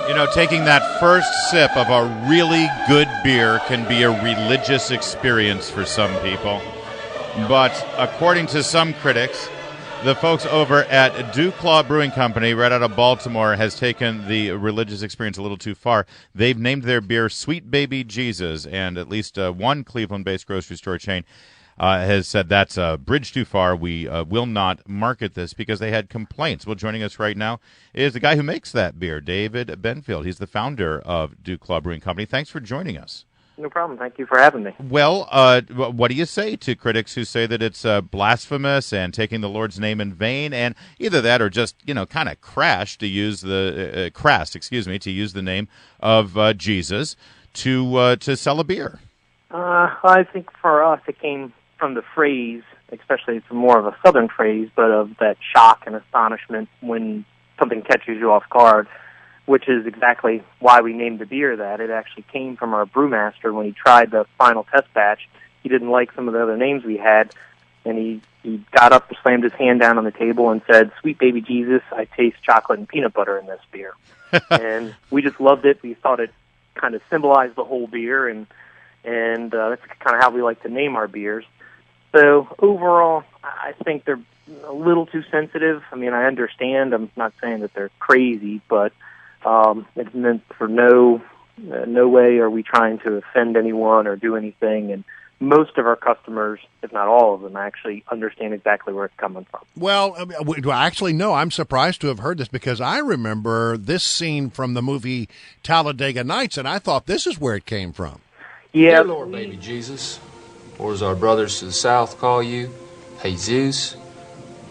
You know, taking that first sip of a really good beer can be a religious experience for some people. But according to some critics, the folks over at Dew Claw Brewing Company, right out of Baltimore, has taken the religious experience a little too far. They've named their beer Sweet Baby Jesus, and at least one Cleveland-based grocery store chain has said that's a bridge too far. We will not market this because they had complaints. Well, joining us right now is the guy who makes that beer, David Benfield. He's the founder of Dew Claw Brewing Company. Thanks for joining us. No problem. Thank you for having me. Well, what do you say to critics who say that it's blasphemous and taking the Lord's name in vain, and either that or just, you know, kind of crass to use the name of Jesus to sell a beer? I think for us it came from the phrase, especially it's more of a southern phrase, but of that shock and astonishment when something catches you off guard, which is exactly why we named the beer that. It actually came from our brewmaster when he tried the final test batch. He didn't like some of the other names we had, and he got up and slammed his hand down on the table and said, "Sweet baby Jesus, I taste chocolate and peanut butter in this beer." And we just loved it. We thought it kind of symbolized the whole beer, and that's kind of how we like to name our beers. So overall, I think they're a little too sensitive. I mean, I understand. I'm not saying that they're crazy, but it's meant for no way are we trying to offend anyone or do anything. And most of our customers, if not all of them, actually understand exactly where it's coming from. Well, actually, no, I'm surprised to have heard this because I remember this scene from the movie Talladega Nights, and I thought this is where it came from. Yeah, Dear Lord, baby Jesus, or as our brothers to the south call you, Jesus,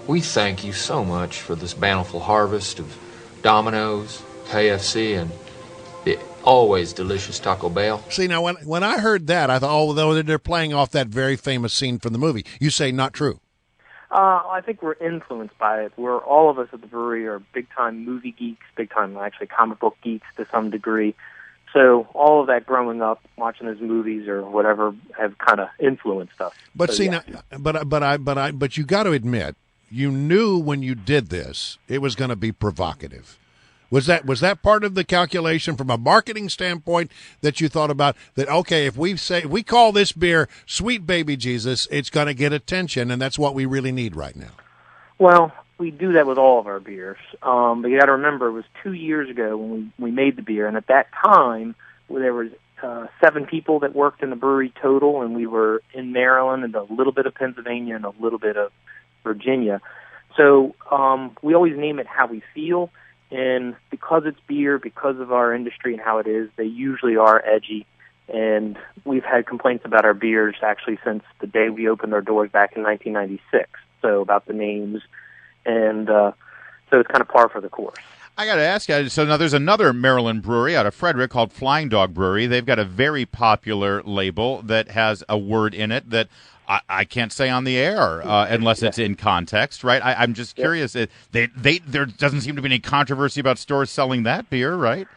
we thank you so much for this bountiful harvest of Domino's, KFC, and the always delicious Taco Bell. See, now, when I heard that, I thought, oh, they're playing off that very famous scene from the movie. You say not true. I think we're influenced by it. All of us at the brewery are big-time movie geeks, big-time, actually, comic book geeks to some degree. So all of that growing up, watching those movies or whatever, have kind of influenced us. But so, see, yeah. now, but you got to admit, you knew when you did this, it was going to be provocative. Was that part of the calculation from a marketing standpoint that you thought about that? Okay, if we call this beer Sweet Baby Jesus, it's going to get attention, and that's what we really need right now. Well, we do that with all of our beers. But you got to remember, it was 2 years ago when we made the beer, and at that time, there was 7 people that worked in the brewery total, and we were in Maryland and a little bit of Pennsylvania and a little bit of Virginia. So we always name it how we feel, and because it's beer, because of our industry and how it is, they usually are edgy. And we've had complaints about our beers actually since the day we opened our doors back in 1996. So about the names. And so it's kind of par for the course. I got to ask you, so now there's another Maryland brewery out of Frederick called Flying Dog Brewery. They've got a very popular label that has a word in it that I can't say on the air unless it's in context, right? I'm just curious. There doesn't seem to be any controversy about stores selling that beer, right?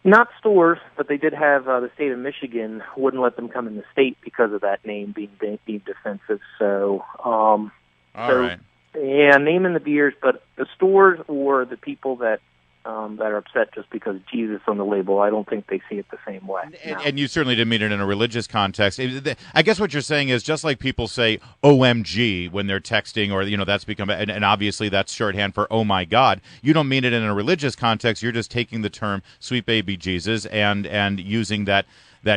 Not stores, but they did have the state of Michigan wouldn't let them come in the state because of that name being deemed offensive. So, All right. Yeah, naming the beers, but the stores or the people that are upset just because Jesus on the label, I don't think they see it the same way. And you certainly didn't mean it in a religious context. I guess what you're saying is just like people say OMG when they're texting, or that's become, and obviously that's shorthand for oh my God. You don't mean it in a religious context. You're just taking the term Sweet Baby Jesus and using that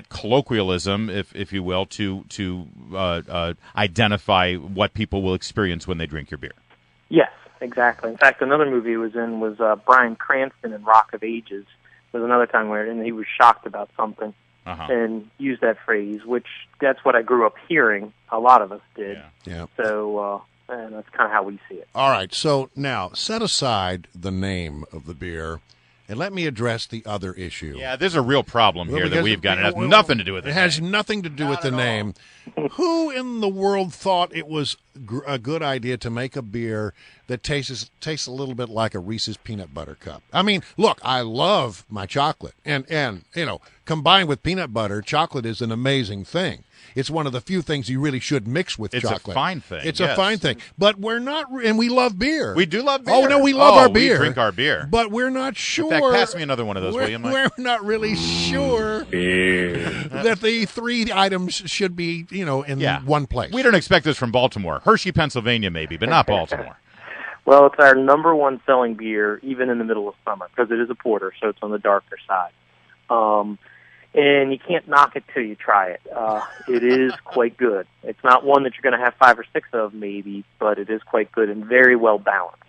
colloquialism, if you will, to identify what people will experience when they drink your beer. Yes, exactly. In fact, another movie he was in was Bryan Cranston in Rock of Ages. There was another time where he was shocked about something and used that phrase, which that's what I grew up hearing. A lot of us did. Yeah. So and that's kind of how we see it. All right. So now set aside the name of the beer. And let me address the other issue. Yeah, there's a real problem here that we've got. It has nothing to do with it. It has nothing to do with the name. Who in the world thought it was a good idea to make a beer that tastes a little bit like a Reese's peanut butter cup. I mean, look, I love my chocolate, and combined with peanut butter, chocolate is an amazing thing. It's one of the few things you really should mix with chocolate. It's a fine thing. It's a fine thing. But we're not, and we love beer. We do love beer. Oh, no, we love our beer. We drink our beer. But we're not sure. In fact, pass me another one of those, William. We're not really sure that the three items should be, in one place. We don't expect this from Baltimore. Hershey, Pennsylvania, maybe, but not Baltimore. Well, it's our number one selling beer, even in the middle of summer, because it is a porter, so it's on the darker side. And you can't knock it till you try it. It is quite good. It's not one that you're going to have 5 or 6 of, maybe, but it is quite good and very well balanced.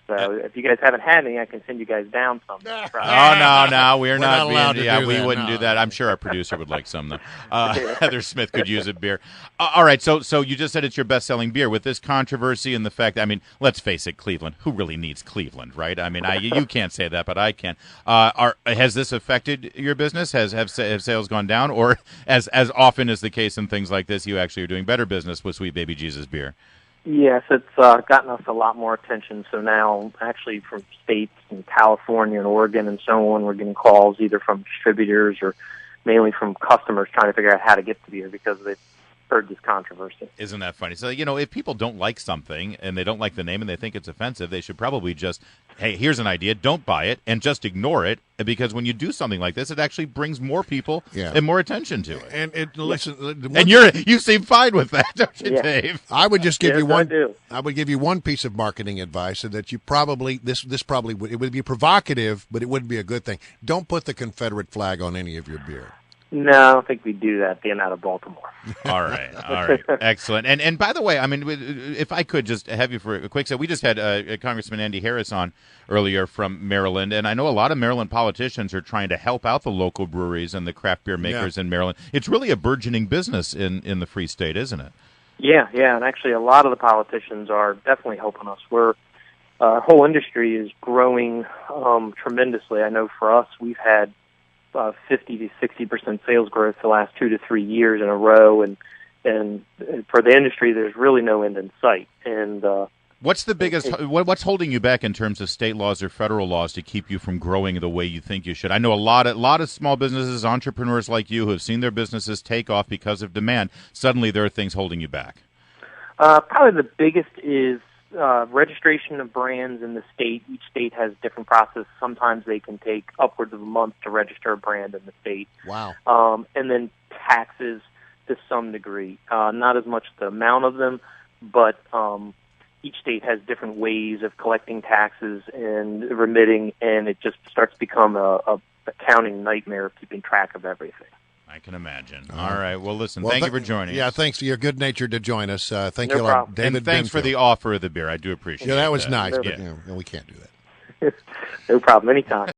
So if you guys haven't had any, I can send you guys down some. Oh, no, we're not allowed to do that. We wouldn't do that. I'm sure our producer would like some, though. Heather Smith could use a beer. All right, so you just said it's your best-selling beer. With this controversy and the fact, let's face it, Cleveland. Who really needs Cleveland, right? You can't say that, but I can. Has this affected your business? Have sales gone down? Or, as often is the case in things like this, you actually are doing better business with Sweet Baby Jesus beer? Yes, it's gotten us a lot more attention. So now, actually, from states in California and Oregon and so on, we're getting calls either from distributors or mainly from customers trying to figure out how to get the beer because they've heard this controversy. Isn't that funny? So, if people don't like something and they don't like the name and they think it's offensive, they should probably just, hey, here's an idea, don't buy it, and just ignore it, because when you do something like this, it actually brings more people and more attention to it. And you seem fine with that, don't you, Dave? I would just give you one. I would give you one piece of marketing advice, and that you probably it would be provocative, but it wouldn't be a good thing. Don't put the Confederate flag on any of your beer. No, I don't think we do that being out of Baltimore. All right. Excellent. And by the way, if I could just have you for a quick second, we just had Congressman Andy Harris on earlier from Maryland, and I know a lot of Maryland politicians are trying to help out the local breweries and the craft beer makers in Maryland. It's really a burgeoning business in the Free State, isn't it? Yeah, and actually a lot of the politicians are definitely helping us. Our whole industry is growing tremendously. I know for us, we've had 50 to 60% sales growth the last 2 to 3 years in a row, and for the industry, there's really no end in sight. And what's the biggest? What's holding you back in terms of state laws or federal laws to keep you from growing the way you think you should? I know a lot of small businesses, entrepreneurs like you, who have seen their businesses take off because of demand. Suddenly, there are things holding you back. Probably the biggest is registration of brands in the state. Each state has different process. Sometimes they can take upwards of a month to register a brand in the state. Wow. And then taxes to some degree. Not as much the amount of them, but each state has different ways of collecting taxes and remitting, and it just starts to become a accounting nightmare of keeping track of everything. I can imagine. All right. Well, listen, thank you for joining us. Yeah, thanks for your good nature to join us. Thank you, David. And thanks Benfield. for the offer of the beer. I do appreciate it. Yeah, that was nice, but we can't do that. No problem. Anytime.